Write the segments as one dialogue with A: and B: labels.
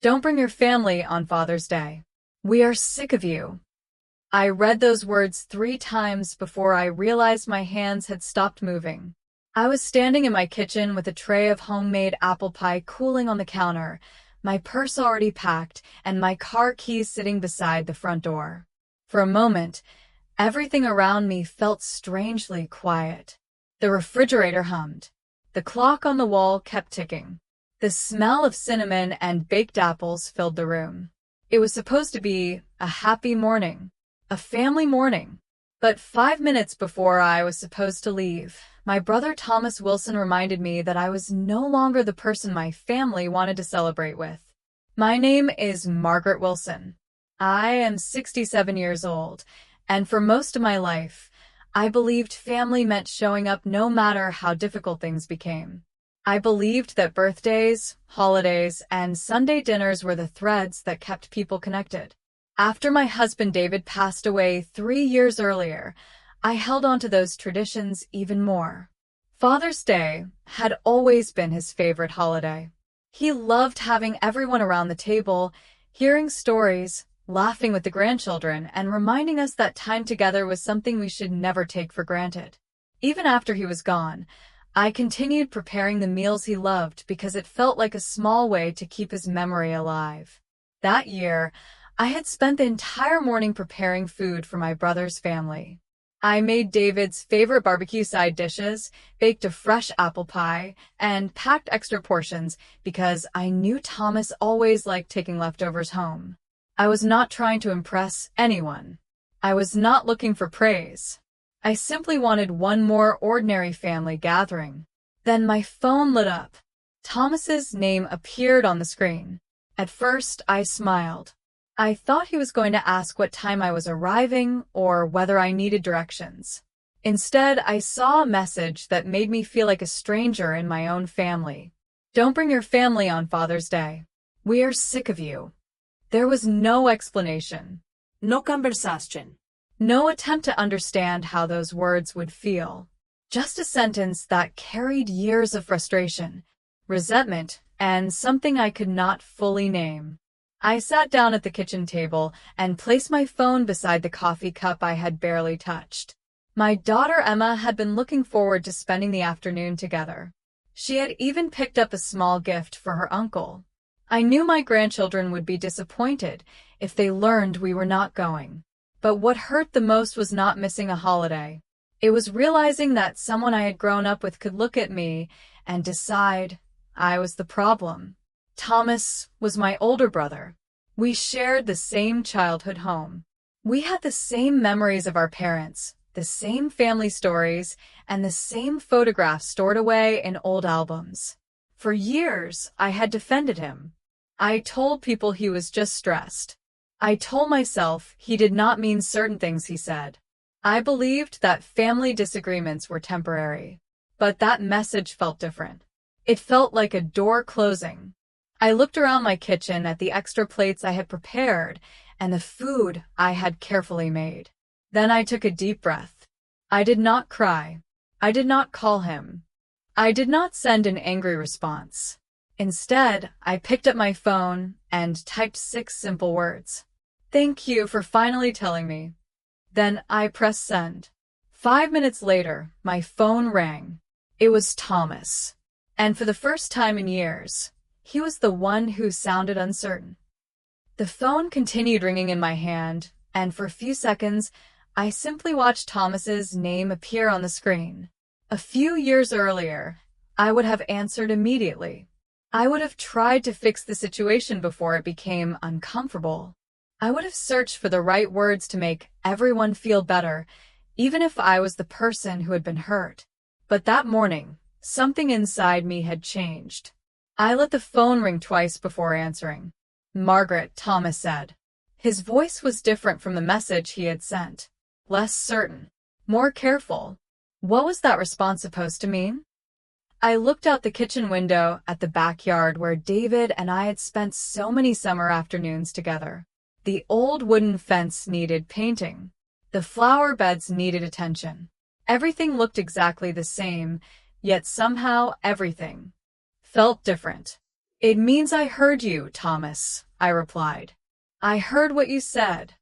A: Don't bring your family on Father's Day. We are sick of you. I read those words 3 times before I realized my hands had stopped moving. I was standing in my kitchen with a tray of homemade apple pie cooling on the counter, my purse already packed, and my car keys sitting beside the front door. For a moment, everything around me felt strangely quiet. The refrigerator hummed. The clock on the wall kept ticking. The smell of cinnamon and baked apples filled the room. It was supposed to be a happy morning, a family morning. But 5 minutes before I was supposed to leave, my brother Thomas Wilson reminded me that I was no longer the person my family wanted to celebrate with. My name is Margaret Wilson. I am 67 years old, and for most of my life, I believed family meant showing up no matter how difficult things became. I believed that birthdays, holidays, and Sunday dinners were the threads that kept people connected. After my husband David passed away 3 years earlier, I held on to those traditions even more. Father's Day had always been his favorite holiday. He loved having everyone around the table, hearing stories, laughing with the grandchildren, and reminding us that time together was something we should never take for granted. Even after he was gone, I continued preparing the meals he loved because it felt like a small way to keep his memory alive. That year, I had spent the entire morning preparing food for my brother's family. I made David's favorite barbecue side dishes, baked a fresh apple pie, and packed extra portions because I knew Thomas always liked taking leftovers home. I was not trying to impress anyone. I was not looking for praise. I simply wanted one more ordinary family gathering. Then my phone lit up. Thomas's name appeared on the screen. At first, I smiled. I thought he was going to ask what time I was arriving or whether I needed directions. Instead, I saw a message that made me feel like a stranger in my own family. Don't bring your family on Father's Day. We are sick of you. There was no explanation.
B: No conversation.
A: No attempt to understand how those words would feel. Just a sentence that carried years of frustration, resentment, and something I could not fully name. I sat down at the kitchen table and placed my phone beside the coffee cup I had barely touched. My daughter Emma had been looking forward to spending the afternoon together. She had even picked up a small gift for her uncle. I knew my grandchildren would be disappointed if they learned we were not going. But what hurt the most was not missing a holiday. It was realizing that someone I had grown up with could look at me and decide I was the problem. Thomas was my older brother. We shared the same childhood home. We had the same memories of our parents, the same family stories, and the same photographs stored away in old albums. For years, I had defended him. I told people he was just stressed. I told myself he did not mean certain things he said. I believed that family disagreements were temporary. But that message felt different. It felt like a door closing. I looked around my kitchen at the extra plates I had prepared and the food I had carefully made. Then I took a deep breath. I did not cry. I did not call him. I did not send an angry response. Instead, I picked up my phone and typed 6 simple words. Thank you for finally telling me. Then I pressed send. 5 minutes later, my phone rang. It was Thomas. And for the first time in years, he was the one who sounded uncertain. The phone continued ringing in my hand, and for a few seconds, I simply watched Thomas's name appear on the screen. A few years earlier, I would have answered immediately. I would have tried to fix the situation before it became uncomfortable. I would have searched for the right words to make everyone feel better, even if I was the person who had been hurt. But that morning, something inside me had changed. I let the phone ring twice before answering. Margaret, Thomas said. His voice was different from the message he had sent. Less certain. More careful. What was that response supposed to mean? I looked out the kitchen window at the backyard where David and I had spent so many summer afternoons together. The old wooden fence needed painting. The flower beds needed attention. Everything looked exactly the same, yet somehow everything felt different. It means I heard you, Thomas, I replied. I heard what you said.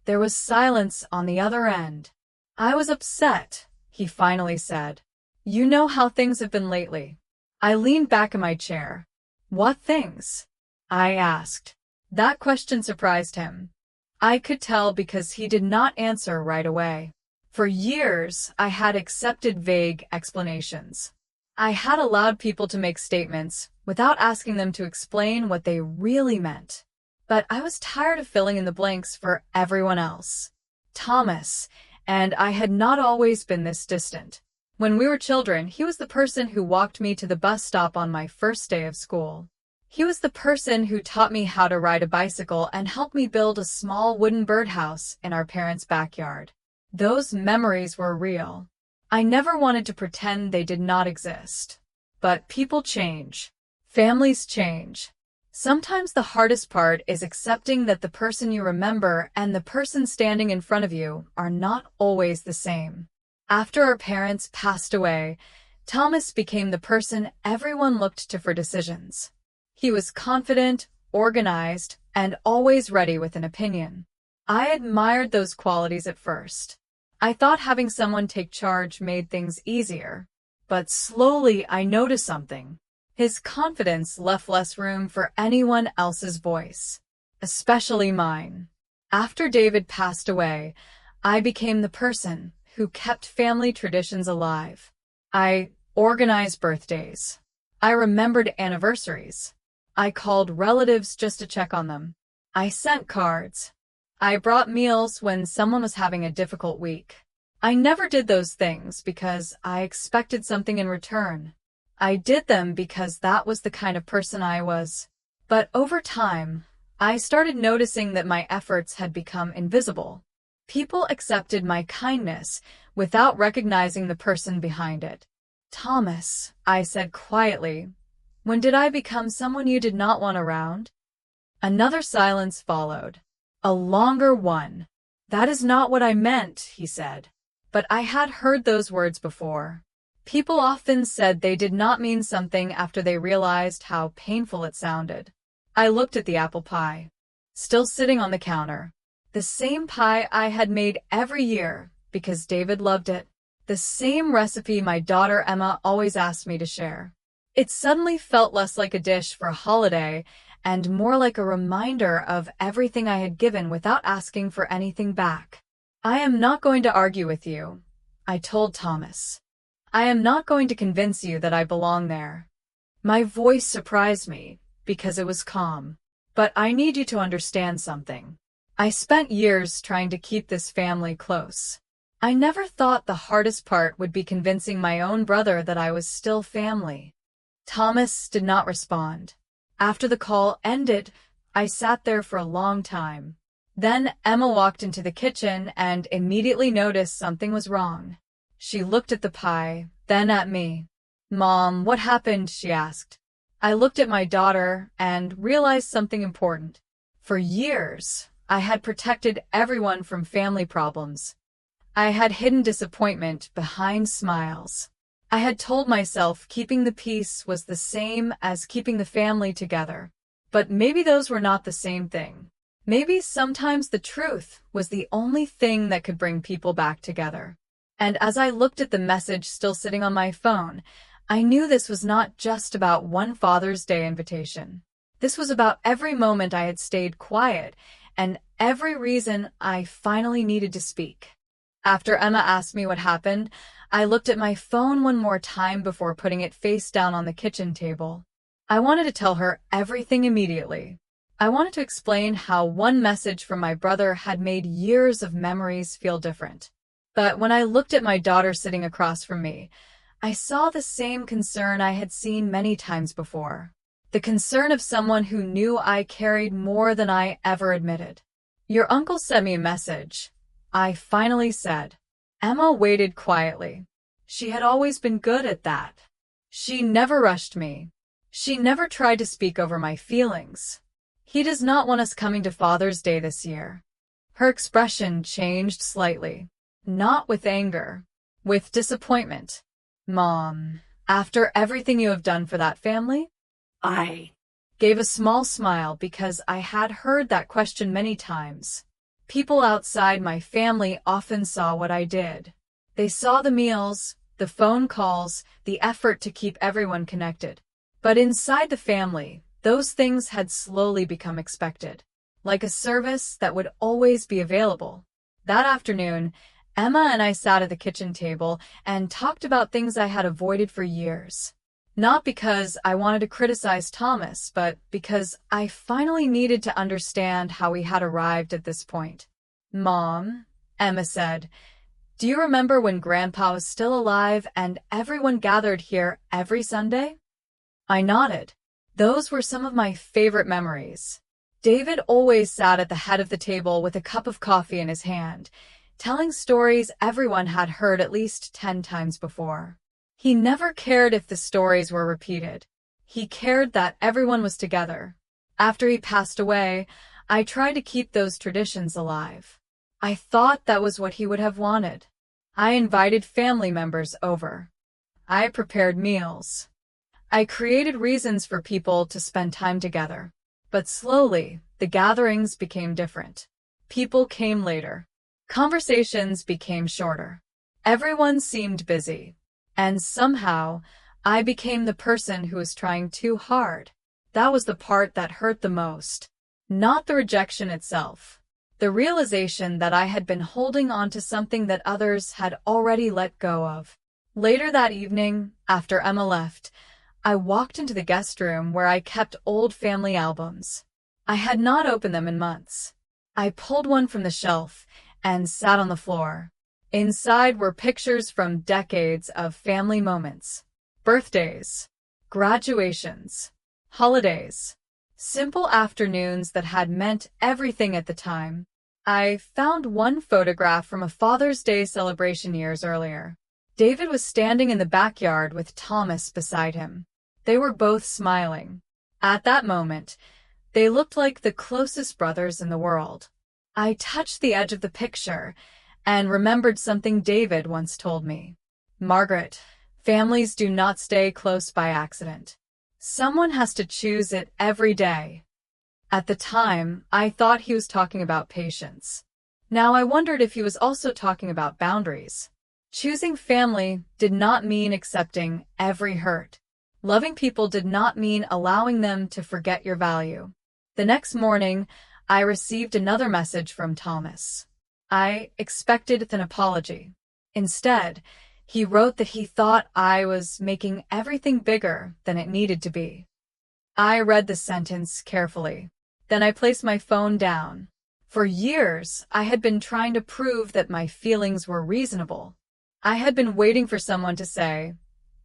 A: There was silence on the other end. I was upset, he finally said. You know how things have been lately. I leaned back in my chair. What things? I asked. That question surprised him. I could tell because he did not answer right away. For years, I had accepted vague explanations. I had allowed people to make statements without asking them to explain what they really meant. But I was tired of filling in the blanks for everyone else. Thomas and I had not always been this distant. When we were children, he was the person who walked me to the bus stop on my first day of school. He was the person who taught me how to ride a bicycle and helped me build a small wooden birdhouse in our parents' backyard. Those memories were real. I never wanted to pretend they did not exist. But people change. Families change. Sometimes the hardest part is accepting that the person you remember and the person standing in front of you are not always the same. After our parents passed away, Thomas became the person everyone looked to for decisions. He was confident, organized, and always ready with an opinion. I admired those qualities at first. I thought having someone take charge made things easier. But slowly I noticed something. His confidence left less room for anyone else's voice, especially mine. After David passed away, I became the person who kept family traditions alive. I organized birthdays. I remembered anniversaries. I called relatives just to check on them. I sent cards. I brought meals when someone was having a difficult week. I never did those things because I expected something in return. I did them because that was the kind of person I was. But over time, I started noticing that my efforts had become invisible. People accepted my kindness without recognizing the person behind it. Thomas, I said quietly, when did I become someone you did not want around? Another silence followed. A longer one. That is not what I meant, he said. But I had heard those words before. People often said they did not mean something after they realized how painful it sounded. I looked at the apple pie, still sitting on the counter. The same pie I had made every year because David loved it. The same recipe my daughter Emma always asked me to share. It suddenly felt less like a dish for a holiday and more like a reminder of everything I had given without asking for anything back. I am not going to argue with you, I told Thomas. I am not going to convince you that I belong there. My voice surprised me because it was calm. But I need you to understand something. I spent years trying to keep this family close. I never thought the hardest part would be convincing my own brother that I was still family. Thomas did not respond. After the call ended, I sat there for a long time. Then Emma walked into the kitchen and immediately noticed something was wrong. She looked at the pie, then at me. Mom, what happened? She asked. I looked at my daughter and realized something important. For years, I had protected everyone from family problems. I had hidden disappointment behind smiles. I had told myself keeping the peace was the same as keeping the family together. But maybe those were not the same thing. Maybe sometimes the truth was the only thing that could bring people back together. And as I looked at the message still sitting on my phone, I knew this was not just about one Father's Day invitation. This was about every moment I had stayed quiet and every reason I finally needed to speak. After Emma asked me what happened, I looked at my phone one more time before putting it face down on the kitchen table. I wanted to tell her everything immediately. I wanted to explain how one message from my brother had made years of memories feel different. But when I looked at my daughter sitting across from me, I saw the same concern I had seen many times before. The concern of someone who knew I carried more than I ever admitted. Your uncle sent me a message, I finally said. Emma waited quietly. She had always been good at that. She never rushed me. She never tried to speak over my feelings. He does not want us coming to Father's Day this year. Her expression changed slightly. Not with anger, with disappointment. Mom, after everything you have done for that family? gave a small smile because I had heard that question many times. People outside my family often saw what I did. They saw the meals, the phone calls, the effort to keep everyone connected. But inside the family, those things had slowly become expected, like a service that would always be available. That afternoon, Emma and I sat at the kitchen table and talked about things I had avoided for years. Not because I wanted to criticize Thomas, but because I finally needed to understand how we had arrived at this point. "Mom," Emma said, "do you remember when Grandpa was still alive and everyone gathered here every Sunday?" I nodded. Those were some of my favorite memories. David always sat at the head of the table with a cup of coffee in his hand, telling stories everyone had heard at least 10 times before. He never cared if the stories were repeated. He cared that everyone was together. After he passed away, I tried to keep those traditions alive. I thought that was what he would have wanted. I invited family members over. I prepared meals. I created reasons for people to spend time together. But slowly, the gatherings became different. People came later. Conversations became shorter. Everyone seemed busy. And somehow, I became the person who was trying too hard. That was the part that hurt the most. Not the rejection itself. The realization that I had been holding on to something that others had already let go of. Later that evening, after Emma left, I walked into the guest room where I kept old family albums. I had not opened them in months. I pulled one from the shelf and sat on the floor. Inside were pictures from decades of family moments. Birthdays, graduations, holidays, simple afternoons that had meant everything at the time. I found one photograph from a Father's Day celebration years earlier. David was standing in the backyard with Thomas beside him. They were both smiling. At that moment, they looked like the closest brothers in the world. I touched the edge of the picture and remembered something David once told me. "Margaret, families do not stay close by accident. Someone has to choose it every day." At the time, I thought he was talking about patience. Now I wondered if he was also talking about boundaries. Choosing family did not mean accepting every hurt. Loving people did not mean allowing them to forget your value. The next morning, I received another message from Thomas. I expected an apology. Instead, he wrote that he thought I was making everything bigger than it needed to be. I read the sentence carefully. Then I placed my phone down. For years, I had been trying to prove that my feelings were reasonable. I had been waiting for someone to say,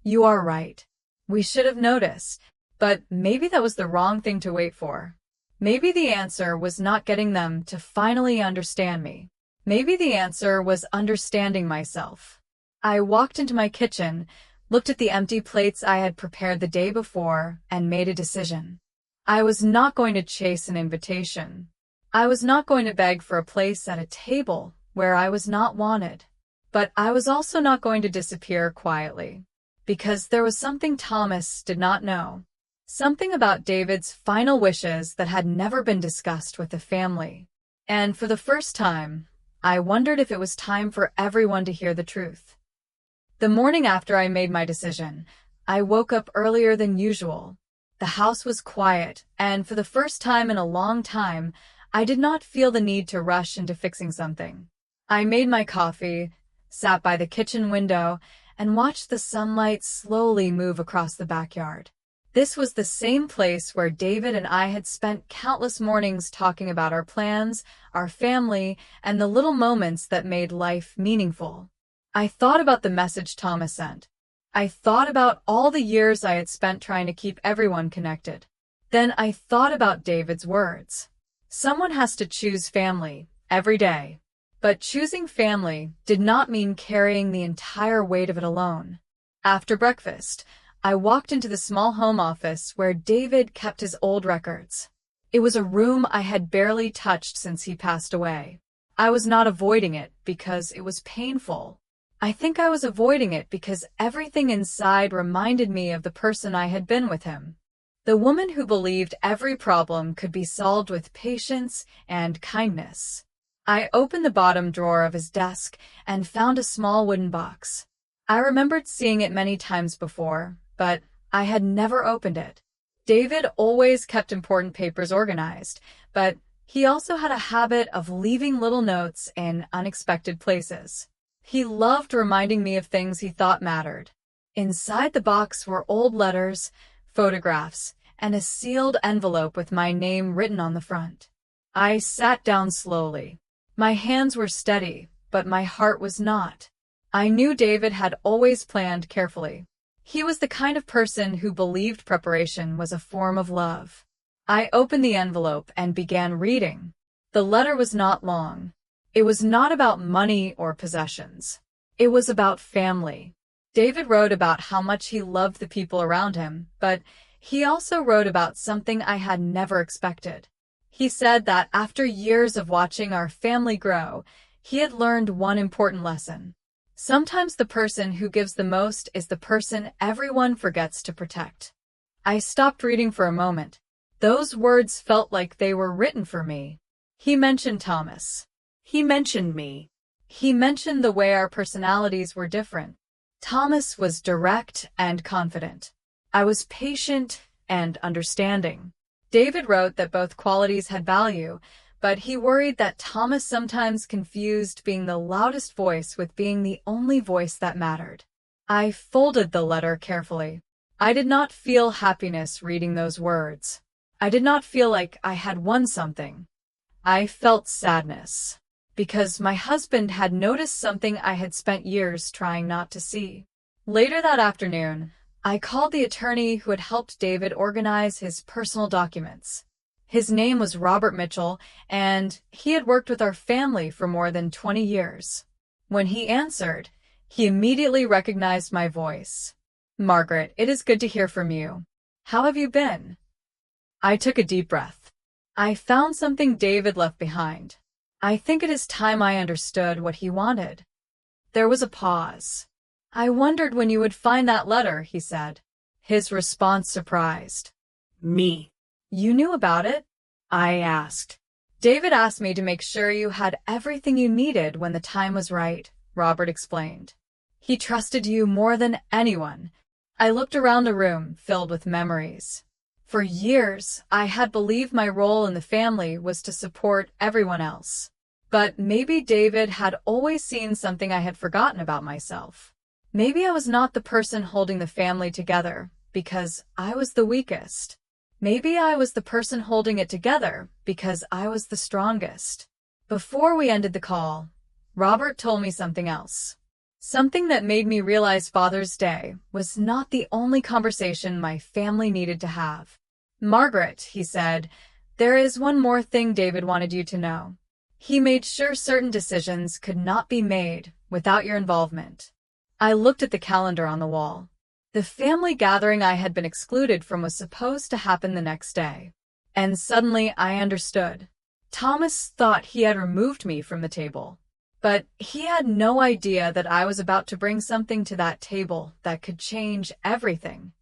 A: "You are right. We should have noticed." But maybe that was the wrong thing to wait for. Maybe the answer was not getting them to finally understand me. Maybe the answer was understanding myself. I walked into my kitchen, looked at the empty plates I had prepared the day before, and made a decision. I was not going to chase an invitation. I was not going to beg for a place at a table where I was not wanted. But I was also not going to disappear quietly. Because there was something Thomas did not know. Something about David's final wishes that had never been discussed with the family. And for the first time, I wondered if it was time for everyone to hear the truth. The morning after I made my decision, I woke up earlier than usual. The house was quiet, and for the first time in a long time, I did not feel the need to rush into fixing something. I made my coffee, sat by the kitchen window, and watched the sunlight slowly move across the backyard. This was the same place where David and I had spent countless mornings talking about our plans, our family, and the little moments that made life meaningful. I thought about the message Thomas sent. I thought about all the years I had spent trying to keep everyone connected. Then I thought about David's words. Someone has to choose family every day. But choosing family did not mean carrying the entire weight of it alone. After breakfast, I walked into the small home office where David kept his old records. It was a room I had barely touched since he passed away. I was not avoiding it because it was painful. I think I was avoiding it because everything inside reminded me of the person I had been with him. The woman who believed every problem could be solved with patience and kindness. I opened the bottom drawer of his desk and found a small wooden box. I remembered seeing it many times before, but I had never opened it. David always kept important papers organized, but he also had a habit of leaving little notes in unexpected places. He loved reminding me of things he thought mattered. Inside the box were old letters, photographs, and a sealed envelope with my name written on the front. I sat down slowly. My hands were steady, but my heart was not. I knew David had always planned carefully. He was the kind of person who believed preparation was a form of love. I opened the envelope and began reading. The letter was not long. It was not about money or possessions. It was about family. David wrote about how much he loved the people around him, but he also wrote about something I had never expected. He said that after years of watching our family grow, he had learned one important lesson. Sometimes the person who gives the most is the person everyone forgets to protect. I stopped reading for a moment. Those words felt like they were written for me. He mentioned Thomas.
B: He mentioned me.
A: He mentioned the way our personalities were different. Thomas was direct and confident. I was patient and understanding. David wrote that both qualities had value, but he worried that Thomas sometimes confused being the loudest voice with being the only voice that mattered. I folded the letter carefully. I did not feel happiness reading those words. I did not feel like I had won something. I felt sadness, because my husband had noticed something I had spent years trying not to see. Later that afternoon, I called the attorney who had helped David organize his personal documents. His name was Robert Mitchell, and he had worked with our family for more than 20 years. When he answered, he immediately recognized my voice. "Margaret, it is good to hear from you. How have you been?" I took a deep breath. I found something David left behind. I think it is time I understood what he wanted. There was a pause. "I wondered when you would find that letter," he said. His response surprised.
B: Me.
A: "You knew about it?" I asked. "David asked me to make sure you had everything you needed when the time was right," Robert explained. "He trusted you more than anyone." I looked around the room filled with memories. For years, I had believed my role in the family was to support everyone else. But maybe David had always seen something I had forgotten about myself. Maybe I was not the person holding the family together because I was the weakest. Maybe I was the person holding it together because I was the strongest. Before we ended the call, Robert told me something else. Something that made me realize Father's Day was not the only conversation my family needed to have. "Margaret," he said, "there is one more thing David wanted you to know. He made sure certain decisions could not be made without your involvement." I looked at the calendar on the wall. The family gathering I had been excluded from was supposed to happen the next day. And suddenly I understood. Thomas thought he had removed me from the table. But he had no idea that I was about to bring something to that table that could change everything.